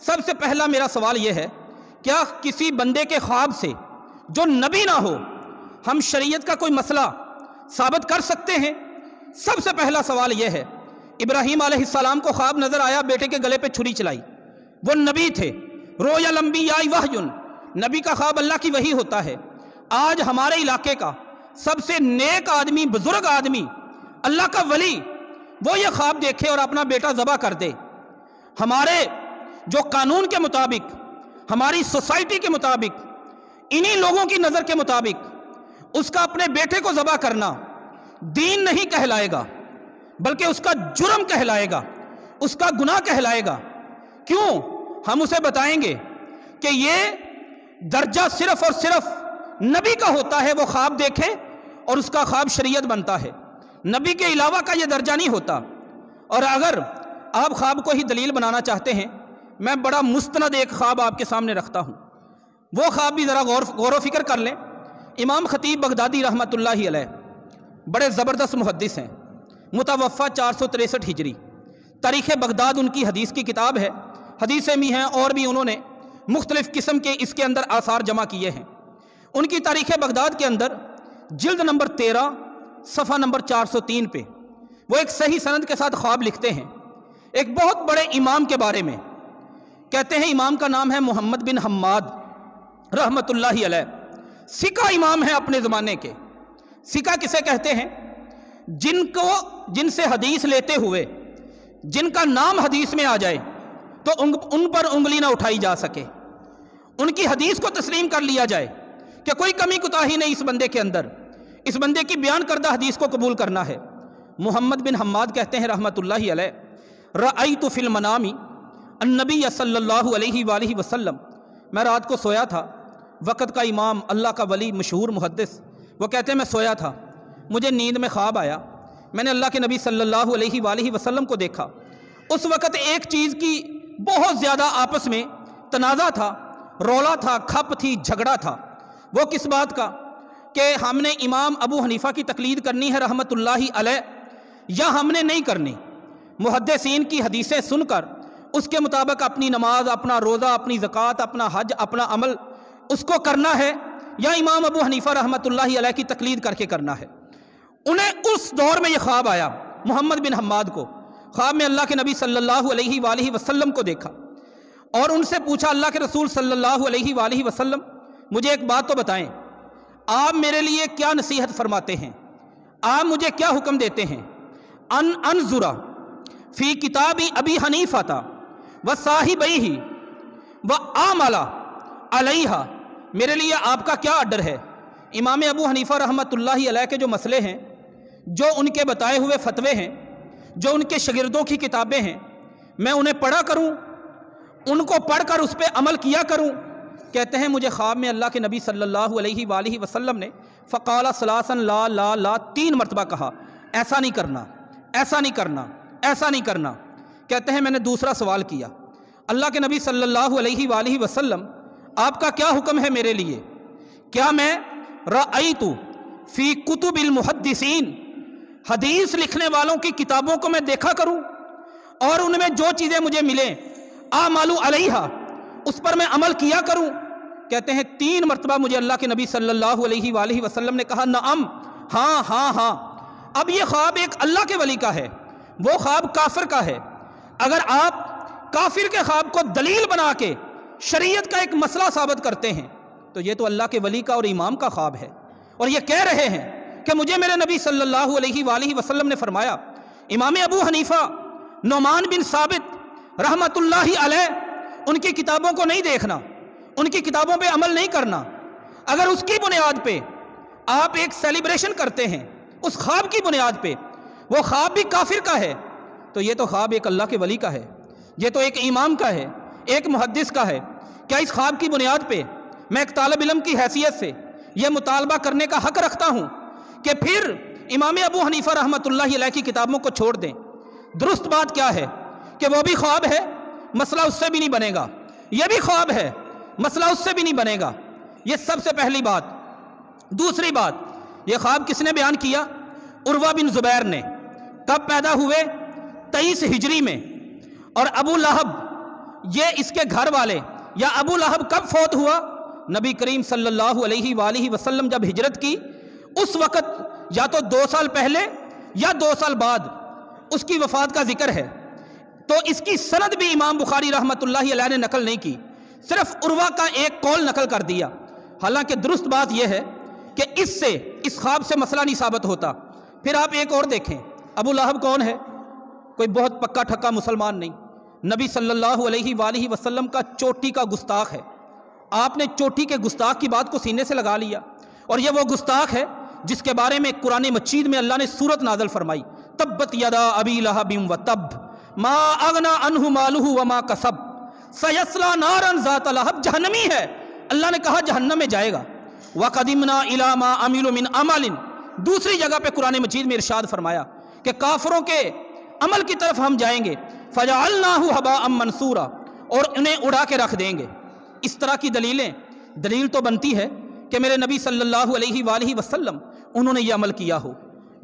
سب سے پہلا میرا سوال یہ ہے، کیا کسی بندے کے خواب سے جو نبی نہ ہو ہم شریعت کا کوئی مسئلہ ثابت کر سکتے ہیں؟ سب سے پہلا سوال یہ ہے، ابراہیم علیہ السلام کو خواب نظر آیا، بیٹے کے گلے پہ چھری چلائی، وہ نبی تھے۔ رویا الانبیاء وحی، نبی کا خواب اللہ کی وحی ہوتا ہے۔ آج ہمارے علاقے کا سب سے نیک آدمی، بزرگ آدمی، اللہ کا ولی، وہ یہ خواب دیکھے اور اپنا بیٹا ذبح کر دے۔ ہمارے جو قانون کے مطابق، ہماری سوسائٹی کے مطابق، انہی لوگوں کی نظر کے مطابق اس کا اپنے بیٹے کو ذبح کرنا دین نہیں کہلائے گا، بلکہ اس کا جرم کہلائے گا، اس کا گناہ کہلائے گا۔ کیوں؟ ہم اسے بتائیں گے کہ یہ درجہ صرف اور صرف نبی کا ہوتا ہے، وہ خواب دیکھے اور اس کا خواب شریعت بنتا ہے، نبی کے علاوہ کا یہ درجہ نہیں ہوتا۔ اور اگر آپ خواب کو ہی دلیل بنانا چاہتے ہیں، میں بڑا مستند ایک خواب آپ کے سامنے رکھتا ہوں، وہ خواب بھی ذرا غور و فکر کر لیں۔ امام خطیب بغدادی رحمۃ اللہ علیہ بڑے زبردست محدث ہیں، متوفہ 463 ہجری، تاریخ بغداد ان کی حدیث کی کتاب ہے، حدیثیں بھی ہیں اور بھی انہوں نے مختلف قسم کے اس کے اندر آثار جمع کیے ہیں۔ ان کی تاریخ بغداد کے اندر جلد نمبر 13 صفحہ نمبر 403 پہ وہ ایک صحیح سند کے ساتھ خواب لکھتے ہیں ایک بہت بڑے امام کے بارے میں۔ کہتے ہیں امام کا نام ہے محمد بن حماد رحمۃ اللہ علیہ، سکہ امام ہے اپنے زمانے کے۔ سکہ کسے کہتے ہیں؟ جن سے حدیث لیتے ہوئے جن کا نام حدیث میں آ جائے تو ان پر انگلی نہ اٹھائی جا سکے، ان کی حدیث کو تسلیم کر لیا جائے کہ کوئی کمی کوتاہی نہیں اس بندے کے اندر، اس بندے کی بیان کردہ حدیث کو قبول کرنا ہے۔ محمد بن حماد کہتے ہیں رحمۃ اللہ علیہ، رأیت فی المنام النبی صلی اللہ علیہ وآلہ وسلم، میں رات کو سویا تھا، وقت کا امام، اللہ کا ولی، مشہور محدث، وہ کہتے ہیں میں سویا تھا، مجھے نیند میں خواب آیا، میں نے اللہ کے نبی صلی اللہ علیہ وآلہ وسلم کو دیکھا۔ اس وقت ایک چیز کی بہت زیادہ آپس میں تنازع تھا، رولا تھا، کھپ تھی، جھگڑا تھا۔ وہ کس بات کا؟ کہ ہم نے امام ابو حنیفہ کی تقلید کرنی ہے رحمۃ اللہ علیہ یا ہم نے نہیں کرنی؟ محدثین کی حدیثیں سن کر اس کے مطابق اپنی نماز، اپنا روزہ، اپنی زکوٰۃ، اپنا حج، اپنا عمل اس کو کرنا ہے یا امام ابو حنیفہ رحمۃ اللہ علیہ کی تقلید کر کے کرنا ہے؟ انہیں اس دور میں یہ خواب آیا، محمد بن حماد کو، خواب میں اللہ کے نبی صلی اللہ علیہ وآلہ وسلم کو دیکھا اور ان سے پوچھا، اللہ کے رسول صلی اللہ علیہ وآلہ وسلم مجھے ایک بات تو بتائیں، آپ میرے لیے کیا نصیحت فرماتے ہیں، آپ مجھے کیا حکم دیتے ہیں؟ انظر فی کتاب ابی حنیفہ وصاحبیہ وآمل علیہا، میرے لیے آپ کا کیا آرڈر ہے؟ امام ابو حنیفہ رحمۃ اللہ علیہ کے جو مسئلے ہیں، جو ان کے بتائے ہوئے فتوے ہیں، جو ان کے شاگردوں کی کتابیں ہیں، میں انہیں پڑھا کروں، ان کو پڑھ کر اس پہ عمل کیا کروں؟ کہتے ہیں مجھے خواب میں اللہ کے نبی صلی اللہ علیہ وآلہ وسلم نے فقال ثلاثا لا لا لا 3 مرتبہ کہا، ایسا نہیں کرنا، ایسا نہیں کرنا، ایسا نہیں کرنا۔ کہتے ہیں میں نے دوسرا سوال کیا، اللہ کے نبی صلی اللہ علیہ وآلہ وسلم آپ کا کیا حکم ہے میرے لیے؟ کیا میں رأیت فی کتب المحدثین، حدیث لکھنے والوں کی کتابوں کو میں دیکھا کروں اور ان میں جو چیزیں مجھے ملیں اعمل علیہا، اس پر میں عمل کیا کروں؟ کہتے ہیں 3 مرتبہ مجھے اللہ کے نبی صلی اللہ علیہ وآلہ وسلم نے کہا نعم، ہاں ہاں ہاں۔ اب یہ خواب ایک اللہ کے ولی کا ہے، وہ خواب کافر کا ہے۔ اگر آپ کافر کے خواب کو دلیل بنا کے شریعت کا ایک مسئلہ ثابت کرتے ہیں تو یہ تو اللہ کے ولی کا اور امام کا خواب ہے، اور یہ کہہ رہے ہیں کہ مجھے میرے نبی صلی اللہ علیہ وآلہ وسلم نے فرمایا۔ امام ابو حنیفہ نعمان بن ثابت رحمت اللہ علیہ، ان کی کتابوں کو نہیں دیکھنا، ان کی کتابوں پہ عمل نہیں کرنا، اگر اس کی بنیاد پہ آپ ایک سیلیبریشن کرتے ہیں اس خواب کی بنیاد پہ، وہ خواب بھی کافر کا ہے، تو یہ تو خواب ایک اللہ کے ولی کا ہے، یہ تو ایک امام کا ہے، ایک محدث کا ہے۔ کیا اس خواب کی بنیاد پہ میں ایک طالب علم کی حیثیت سے یہ مطالبہ کرنے کا حق رکھتا ہوں کہ پھر امام ابو حنیفہ رحمۃ اللہ علیہ کی کتابوں کو چھوڑ دیں؟ درست بات کیا ہے کہ وہ بھی خواب ہے، مسئلہ اس سے بھی نہیں بنے گا، یہ بھی خواب ہے، مسئلہ اس سے بھی نہیں بنے گا۔ یہ سب سے پہلی بات۔ دوسری بات، یہ خواب کس نے بیان کیا؟ عروہ بن زبیر نے۔ کب پیدا ہوئے؟ 23 ہجری میں۔ اور ابو لہب، یہ اس کے گھر والے، یا ابو لہب کب فوت ہوا؟ نبی کریم صلی اللہ علیہ وآلہ وسلم جب ہجرت کی اس وقت یا تو 2 سال پہلے یا 2 سال بعد اس کی وفات کا ذکر ہے، تو اس کی سند بھی امام بخاری رحمۃ اللہ علیہ نے نقل نہیں کی، صرف عروہ کا ایک قول نقل کر دیا۔ حالانکہ درست بات یہ ہے کہ اس خواب سے مسئلہ نہیں ثابت ہوتا۔ پھر آپ ایک اور دیکھیں، ابو لہب کون ہے؟ کوئی بہت پکا ٹھکا مسلمان نہیں، نبی صلی اللہ علیہ وآلہ وسلم کا چوٹی کا گستاخ ہے۔ آپ نے چوٹی کے گستاخ کی بات کو سینے سے لگا لیا، اور یہ وہ گستاخ ہے جس کے بارے میں قرآن مجید میں اللہ نے سورت نازل فرمائی، تبت یدا ابی لہب وتب ما اغنی عنہ مالہ وما کسب سیصلی نارا ذات لہب، جہنمی ہے، اللہ نے کہا جہنم میں جائے گا۔ وقدمنا الی ما عملوا من عمل، دوسری جگہ پہ قرآن مجید میں ارشاد فرمایا کہ کافروں کے عمل کی طرف ہم جائیں گے، فجعلناہ ھباء منثورا، اور انہیں اڑا کے رکھ دیں گے۔ اس طرح کی دلیل تو بنتی ہے کہ میرے نبی صلی اللہ علیہ وآلہ وسلم انہوں نے یہ عمل کیا ہو،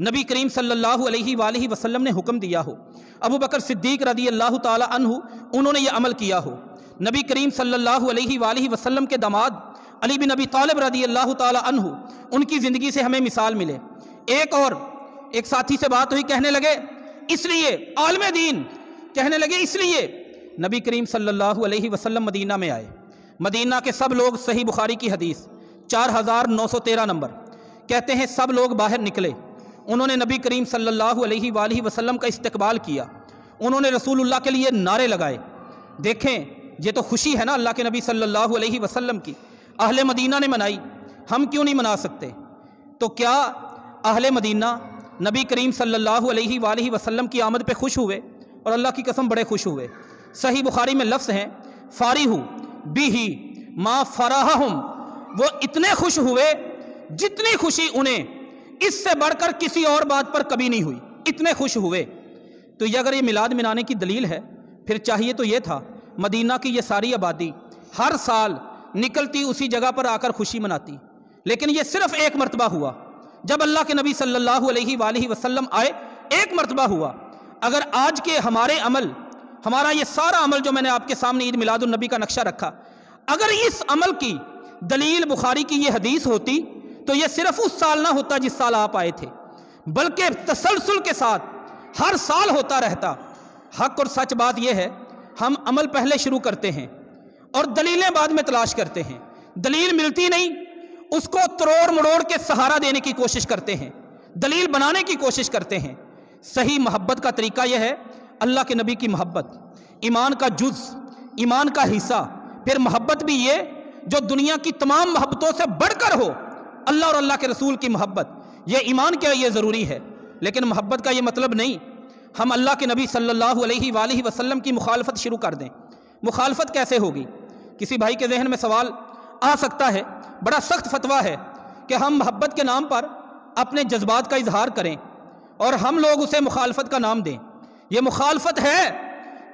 نبی کریم صلی اللہ علیہ وآلہ وسلم نے حکم دیا ہو، ابو بکر صدیق رضی اللہ تعالی عنہ انہوں نے یہ عمل کیا ہو، نبی کریم صلی اللہ علیہ وآلہ وسلم کے داماد علی بن ابی طالب رضی اللہ تعالی عنہ، ان کی زندگی سے ہمیں مثال ملے۔ ایک ساتھی سے بات ہوئی، کہنے لگے اس لیے عالم دین کہنے لگے اس لیے نبی کریم صلی اللہ علیہ وسلم مدینہ میں آئے، مدینہ کے سب لوگ، صحیح بخاری کی حدیث 4913 نمبر، کہتے ہیں سب لوگ باہر نکلے، انہوں نے نبی کریم صلی اللہ علیہ وآلہ وسلم کا استقبال کیا، انہوں نے رسول اللہ کے لیے نعرے لگائے۔ دیکھیں یہ تو خوشی ہے نا اللہ کے نبی صلی اللہ علیہ وسلم کی، اہل مدینہ نے منائی، ہم کیوں نہیں منا سکتے؟ تو کیا اہل مدینہ نبی کریم صلی اللہ علیہ وآلہ وسلم کی آمد پہ خوش ہوئے؟ اور اللہ کی قسم بڑے خوش ہوئے۔ صحیح بخاری میں لفظ ہیں فارحوا بہ ما فرحہم، وہ اتنے خوش ہوئے جتنی خوشی انہیں اس سے بڑھ کر کسی اور بات پر کبھی نہیں ہوئی، اتنے خوش ہوئے۔ تو یہ اگر یہ میلاد منانے کی دلیل ہے، پھر چاہیے تو یہ تھا مدینہ کی یہ ساری آبادی ہر سال نکلتی اسی جگہ پر آ کر خوشی مناتی، لیکن یہ صرف ایک مرتبہ ہوا جب اللہ کے نبی صلی اللہ علیہ وآلہ وسلم آئے، ایک مرتبہ ہوا۔ اگر آج کے ہمارا یہ سارا عمل جو میں نے آپ کے سامنے عید میلاد النبی کا نقشہ رکھا، اگر اس عمل کی دلیل بخاری کی یہ حدیث ہوتی تو یہ صرف اس سال نہ ہوتا جس سال آپ آئے تھے، بلکہ تسلسل کے ساتھ ہر سال ہوتا رہتا۔ حق اور سچ بات یہ ہے، ہم عمل پہلے شروع کرتے ہیں اور دلیلیں بعد میں تلاش کرتے ہیں، دلیل ملتی نہیں اس کو تروڑ مڑوڑ کے سہارا دینے کی کوشش کرتے ہیں، دلیل بنانے کی کوشش کرتے ہیں۔ صحیح محبت کا طریقہ یہ ہے اللہ کے نبی کی محبت، ایمان کا جز، ایمان کا حصہ، پھر محبت بھی یہ جو دنیا کی تمام محبتوں سے بڑھ کر ہو، اللہ اور اللہ کے رسول کی محبت، یہ ایمان کے لیے ضروری ہے۔ لیکن محبت کا یہ مطلب نہیں ہم اللہ کے نبی صلی اللہ علیہ وآلہ وسلم کی مخالفت شروع کر دیں۔ مخالفت کیسے ہوگی؟ کسی بھائی کے ذہن میں سوال آ سکتا ہے، بڑا سخت فتویٰ ہے کہ ہم محبت کے نام پر اپنے جذبات کا اظہار کریں اور ہم لوگ اسے مخالفت کا نام دیں۔ یہ مخالفت ہے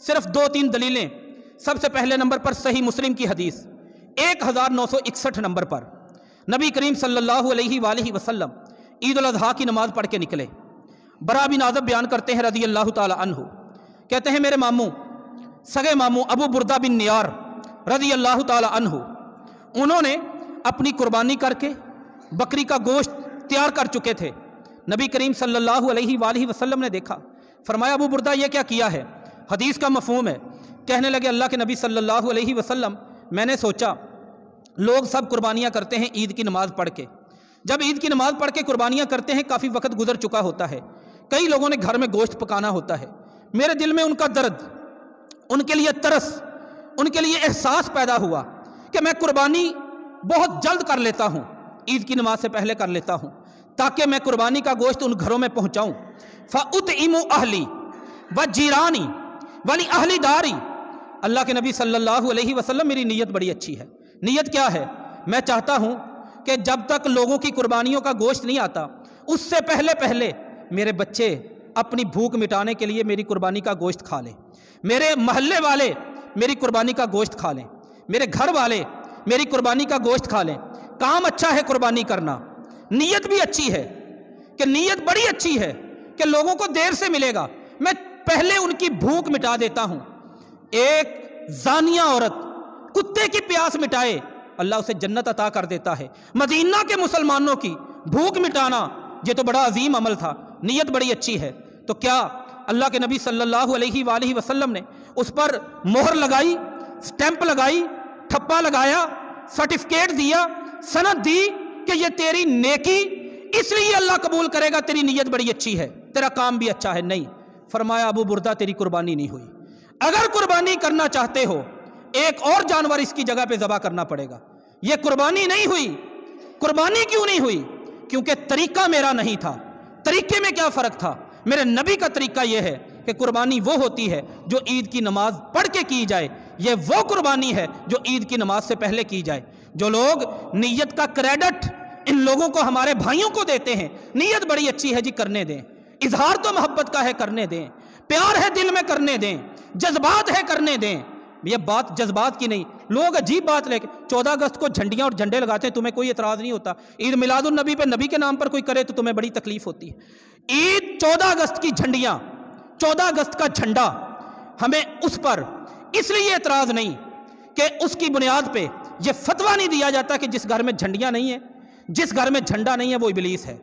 صرف 2-3 دلیلیں۔ سب سے پہلے نمبر پر صحیح مسلم کی حدیث 1961 نمبر پر نبی کریم صلی اللہ علیہ وآلہ وسلم عید الاضحیٰ کی نماز پڑھ کے نکلے۔ برا بن عازب بیان کرتے ہیں رضی اللہ تعالی عنہ، کہتے ہیں میرے ماموں، سگے ماموں ابو بردہ بن نیار رضی اللہ تعالی عنہ، انہوں نے اپنی قربانی کر کے بکری کا گوشت تیار کر چکے تھے۔ نبی کریم صلی اللہ علیہ وآلہ وسلم نے دیکھا، فرمایا ابو بردہ یہ کیا کیا ہے؟ حدیث کا مفہوم ہے، کہنے لگے اللہ کے نبی صلی اللہ علیہ وسلم میں نے سوچا لوگ سب قربانیاں کرتے ہیں عید کی نماز پڑھ کے، جب عید کی نماز پڑھ کے قربانیاں کرتے ہیں کافی وقت گزر چکا ہوتا ہے، کئی لوگوں نے گھر میں گوشت پکانا ہوتا ہے، میرے دل میں ان کا درد، ان کے لیے ترس، ان کے لیے احساس پیدا ہوا کہ میں قربانی بہت جلد کر لیتا ہوں، عید کی نماز سے پہلے کر لیتا ہوں تاکہ میں قربانی کا گوشت ان گھروں میں پہنچاؤں۔ فَأُطْعِمُ أَهْلِي وَجِيرَانِي وَلِأَهْلِ دَارِي، اللہ کے نبی صلی اللہ علیہ وسلم میری نیت بڑی اچھی ہے۔ نیت کیا ہے؟ میں چاہتا ہوں کہ جب تک لوگوں کی قربانیوں کا گوشت نہیں آتا اس سے پہلے میرے بچے اپنی بھوک مٹانے کے لیے میری قربانی کا گوشت کھا لیں، میرے محلے والے میری قربانی کا گوشت کھا لیں، میرے گھر والے میری قربانی کا گوشت کھا لیں۔ کام اچھا ہے قربانی کرنا، نیت بھی اچھی ہے کہ نیت بڑی اچھی ہے کہ لوگوں کو دیر سے ملے گا، میں پہلے ان کی بھوک مٹا دیتا ہوں۔ ایک زانیہ عورت کتے کی پیاس مٹائے اللہ اسے جنت عطا کر دیتا ہے، مدینہ کے مسلمانوں کی بھوک مٹانا یہ تو بڑا عظیم عمل تھا، نیت بڑی اچھی ہے۔ تو کیا اللہ کے نبی صلی اللہ علیہ وآلہ وسلم نے اس پر مہر لگائی، سٹیمپ لگائی، ٹھپا لگایا، سرٹیفکیٹ دیا، سند دی کہ یہ تیری نیکی اس لیے اللہ قبول کرے گا، تیری نیت بڑی اچھی ہے، تیرا کام بھی اچھا ہے؟ نہیں، فرمایا ابو بردہ تیری قربانی نہیں ہوئی، اگر قربانی کرنا چاہتے ہو ایک اور جانور اس کی جگہ پہ ذبح کرنا پڑے گا۔ یہ قربانی نہیں ہوئی۔ قربانی کیوں نہیں ہوئی؟ کیونکہ طریقہ میرا نہیں تھا۔ طریقے میں کیا فرق تھا؟ میرے نبی کا طریقہ یہ ہے کہ قربانی وہ ہوتی ہے جو عید کی نماز پڑھ کے کی جائے، یہ وہ قربانی ہے جو عید کی نماز سے پہلے کی جائے۔ جو لوگ نیت کا کریڈٹ ان لوگوں کو، ہمارے بھائیوں کو دیتے ہیں، نیت بڑی اچھی ہے جی کرنے دیں، اظہار تو محبت کا ہے کرنے دیں، پیار ہے دل میں کرنے دیں، جذبات ہے کرنے دیں۔ یہ بات جذبات کی نہیں، لوگ عجیب بات لے کے 14 اگست کو جھنڈیاں اور جھنڈے لگاتے ہیں، تمہیں کوئی اعتراض نہیں ہوتا؟ عید میلاد النبی پہ نبی کے نام پر کوئی کرے تو تمہیں بڑی تکلیف ہوتی ہے۔ عید 14 اگست کی جھنڈیاں، 14 اگست کا جھنڈا، ہمیں اس پر اس لیے اعتراض نہیں کہ اس کی بنیاد پہ یہ فتویٰ نہیں دیا جاتا کہ جس گھر میں جھنڈیاں نہیں ہیں، جس گھر میں جھنڈا نہیں ہے وہ ابلیس ہے،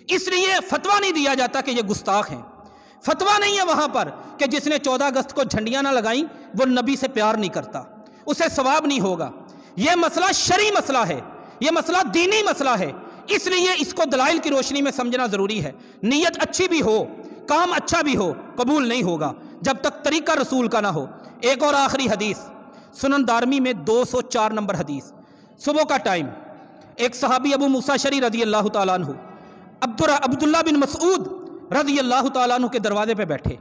اس لیے فتویٰ نہیں دیا جاتا کہ یہ گستاخ ہیں۔ فتویٰ نہیں ہے وہاں پر کہ جس نے 14 اگست کو جھنڈیاں نہ لگائیں وہ نبی سے پیار نہیں کرتا، اسے ثواب نہیں ہوگا۔ یہ مسئلہ شرعی مسئلہ ہے، یہ مسئلہ دینی مسئلہ ہے، اس لیے اس کو دلائل کی روشنی میں سمجھنا ضروری ہے۔ نیت اچھی بھی ہو، کام اچھا بھی ہو، قبول نہیں ہوگا جب تک طریقہ رسول کا نہ ہو۔ ایک اور آخری حدیث، سنن دارمی میں 204 نمبر حدیث، صبح کا ٹائم، ایک صحابی ابو موسیٰ اشعری رضی اللہ تعالیٰ عنہ عبداللہ بن مسعود رضی اللہ تعالیٰ عنہ کے دروازے پہ بیٹھے،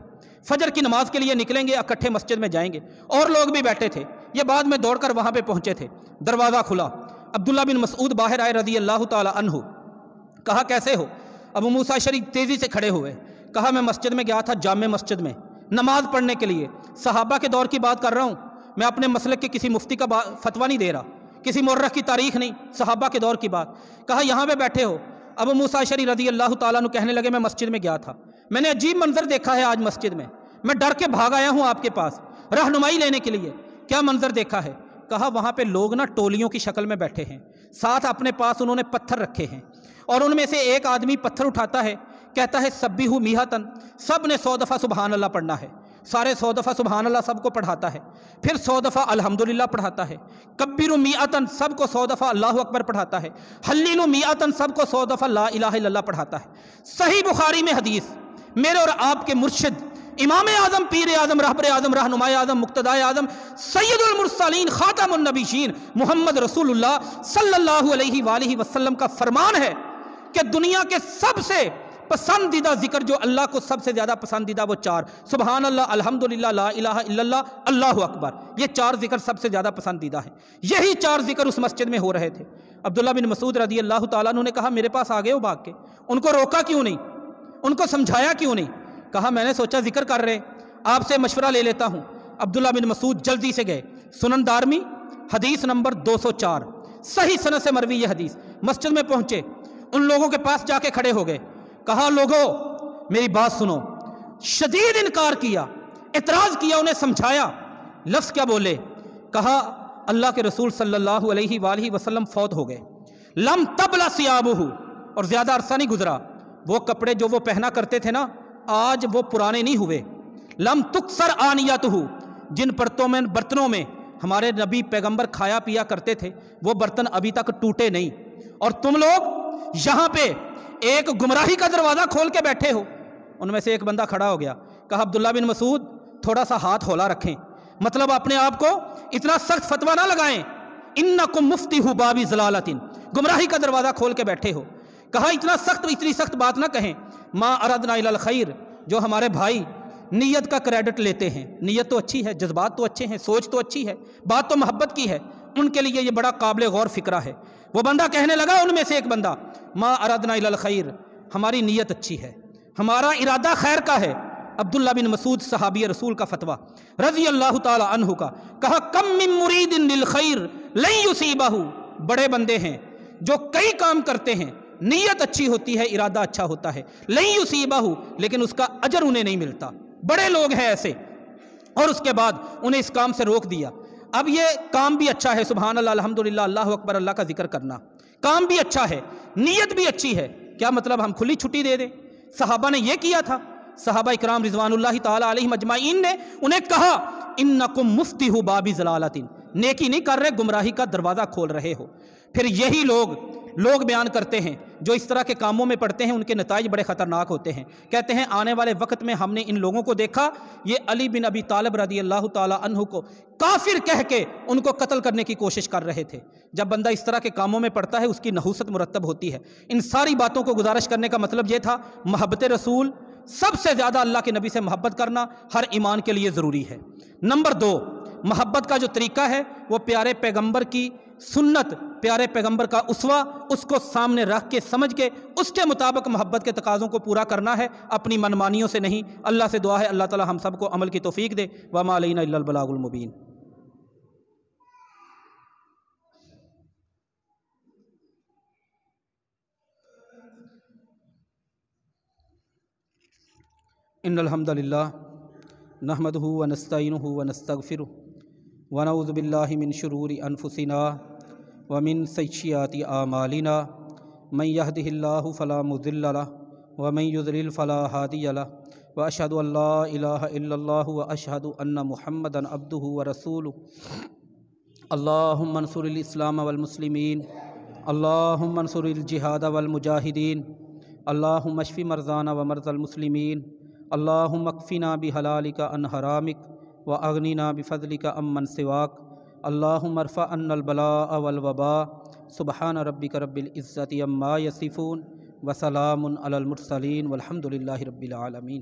فجر کی نماز کے لیے نکلیں گے، اکٹھے مسجد میں جائیں گے، اور لوگ بھی بیٹھے تھے، یہ بعد میں دوڑ کر وہاں پہ پہنچے تھے، دروازہ کھلا، عبداللہ بن مسعود باہر آئے رضی اللہ تعالیٰ عنہ، کہا کیسے ہو؟ ابو موسیٰ اشعری تیزی سے کھڑے ہوئے، کہا میں مسجد میں گیا تھا، جامع مسجد میں نماز پڑھنے کے لیے، صحابہ کے دور کی بات کر رہا ہوں، میں اپنے مسلک کے کسی مفتی کا فتویٰ نہیں دے رہا، کسی مورخ کی تاریخ نہیں، صحابہ کے دور کی بات۔ کہا یہاں پہ بیٹھے ہو؟ ابو موسیٰ اشعری رضی اللہ تعالیٰ عنہ کہنے لگے میں مسجد میں گیا تھا، میں نے عجیب منظر دیکھا ہے آج مسجد میں ڈر کے بھاگ آیا ہوں آپ کے پاس رہنمائی لینے کے لیے۔ کیا منظر دیکھا ہے؟ کہا وہاں پہ لوگ نا ٹولیوں کی شکل میں بیٹھے ہیں، ساتھ اپنے پاس انہوں نے پتھر رکھے ہیں، اور ان میں سے ایک آدمی پتھر اٹھاتا ہے، کہتا ہے سبیحوا میہتن، سب نے 100 دفعہ سبحان اللہ پڑھنا ہے، سارے 100 دفعہ سبحان اللہ سب کو پڑھاتا ہے، پھر 100 دفعہ الحمدللہ پڑھاتا ہے، کبروا میہتن سب کو 100 دفعہ اللہ اکبر پڑھاتا ہے، حلیلوا میہتن سب کو 100 دفعہ لا الہ الا اللہ پڑھاتا ہے۔ صحیح بخاری میں حدیث، میرے اور آپ کے مرشد امام اعظم، پیر اعظم، رہبر اعظم، رہنما اعظم، مقتدی اعظم، سید المرسلین، خاتم النبیین محمد رسول اللہ صلی اللہ علیہ وآلہ وسلم کا فرمان ہے کہ دنیا کے سب سے پسندیدہ ذکر جو اللہ کو سب سے زیادہ پسندیدہ وہ 4، سبحان اللہ، الحمدللہ، لا الہ الا اللہ، اللہ اکبر، یہ 4 ذکر سب سے زیادہ پسندیدہ ہیں۔ یہی 4 ذکر اس مسجد میں ہو رہے تھے۔ عبداللہ بن مسعود رضی اللہ تعالیٰ عنہ نے کہا میرے پاس آ گئے ہو بھاگ کے، ان کو روکا کیوں نہیں، ان کو سمجھایا کیوں نہیں؟ کہا میں نے سوچا ذکر کر رہے، آپ سے مشورہ لے لیتا ہوں۔ عبداللہ بن مسعود جلدی سے گئے، سنن دارمی حدیث نمبر 204، صحیح سند سے مروی یہ حدیث، مسجد میں پہنچے، ان لوگوں کے پاس جا کے کھڑے ہو گئے، کہا لوگوں میری بات سنو، شدید انکار کیا، اعتراض کیا، انہیں سمجھایا، لفظ کیا بولے؟ کہا اللہ کے رسول صلی اللہ علیہ وآلہ وسلم فوت ہو گئے، لم تبلا ثیابہ، اور زیادہ عرصہ نہیں گزرا، وہ کپڑے جو وہ پہنا کرتے تھے نا آج وہ پرانے نہیں ہوئے، لم تکسر آنیتہ، جن برتنوں میں ہمارے نبی پیغمبر کھایا پیا کرتے تھے وہ برتن ابھی تک ٹوٹے نہیں، اور تم لوگ یہاں پہ ایک گمراہی کا دروازہ کھول کے بیٹھے ہو۔ ان میں سے ایک بندہ کھڑا ہو گیا، کہا عبداللہ بن مسعود تھوڑا سا ہاتھ ہولا رکھیں، مطلب اپنے آپ کو اتنا سخت فتویٰ نہ لگائیں، انکم مفتیح باب ضلالۃ، گمراہی کا دروازہ کھول کے بیٹھے ہو۔ کہا اتنی سخت بات نہ کہیں، ما اردنا الی الخیر، جو ہمارے بھائی نیت کا کریڈٹ لیتے ہیں، نیت تو اچھی ہے، جذبات تو اچھے ہیں، سوچ تو اچھی ہے، بات تو محبت کی ہے، ان کے لیے یہ بڑا قابل غور فکرہ ہے۔ وہ بندہ کہنے لگا، ان میں سے ایک بندہ، ما اردنا الی الخیر، ہماری نیت اچھی ہے، ہمارا ارادہ خیر کا ہے۔ عبداللہ بن مسعود صحابی رسول کا فتویٰ رضی اللہ تعالی عنہ کا، کہا کم من مرید للخیر لن یصیبہ، بڑے بندے ہیں جو کئی کام کرتے ہیں، نیت اچھی ہوتی ہے، ارادہ اچھا ہوتا ہے، لن یصیبہ، لیکن اس کا اجر انہیں نہیں ملتا، بڑے لوگ ہیں ایسے، اور اس کے بعد انہیں اس کام سے روک دیا۔ اب یہ کام بھی اچھا ہے، سبحان اللہ الحمدللہ اللہ اکبر، اللہ کا ذکر کرنا، کام بھی اچھا ہے، نیت بھی اچھی ہے، کیا مطلب ہم کھلی چھٹی دے دیں؟ صحابہ نے یہ کیا تھا، صحابہ اکرام رضوان اللہ تعالی علیہم اجمعین نے انہیں کہا انکم مفتیح باب ضلالۃ، نیکی نہیں کر رہے، گمراہی کا دروازہ کھول رہے ہو۔ پھر یہی لوگ بیان کرتے ہیں جو اس طرح کے کاموں میں پڑتے ہیں، ان کے نتائج بڑے خطرناک ہوتے ہیں۔ کہتے ہیں آنے والے وقت میں ہم نے ان لوگوں کو دیکھا، یہ علی بن ابی طالب رضی اللہ تعالی عنہ کو کافر کہہ کے ان کو قتل کرنے کی کوشش کر رہے تھے۔ جب بندہ اس طرح کے کاموں میں پڑتا ہے اس کی نحوست مرتب ہوتی ہے۔ ان ساری باتوں کو گزارش کرنے کا مطلب یہ تھا، محبت رسول، سب سے زیادہ اللہ کے نبی سے محبت کرنا ہر ایمان کے لیے ضروری ہے۔ نمبر 2، محبت کا جو طریقہ ہے وہ پیارے پیغمبر کی سنت، پیارے پیغمبر کا اسوہ، اس کو سامنے رکھ کے سمجھ کے اس کے مطابق محبت کے تقاضوں کو پورا کرنا ہے، اپنی منمانیوں سے نہیں۔ اللہ سے دعا ہے اللہ تعالی ہم سب کو عمل کی توفیق دے، وما علینا الا البلاغ المبین۔ ان الحمد للہ نحمدہ ونستعینہ ونستغفرہ ونعوذ باللہ من شرور انفسنا ومن سیئات اعمالنا، من یہدہ اللہ فلا مضل لہ ومن یضلل فلا ہادی لہ، واشہد ان لا الہ الا اللہ واشہد ان محمدا عبدہ ورسولہ۔ اللہم انصر الاسلام والمسلمین، اللہم انصر الجہاد والمجاہدین، اللہم اشف مرضانا ومرضى المسلمین، اللہم اکفنا بحلالک عن حرامک واغننا بفضلک عمن سواک، اللہم ارفع عنا البلاء والوباء، سبحان ربک رب العزة عما یصفون وسلام علی المرسلین والحمد للہ رب العالمین۔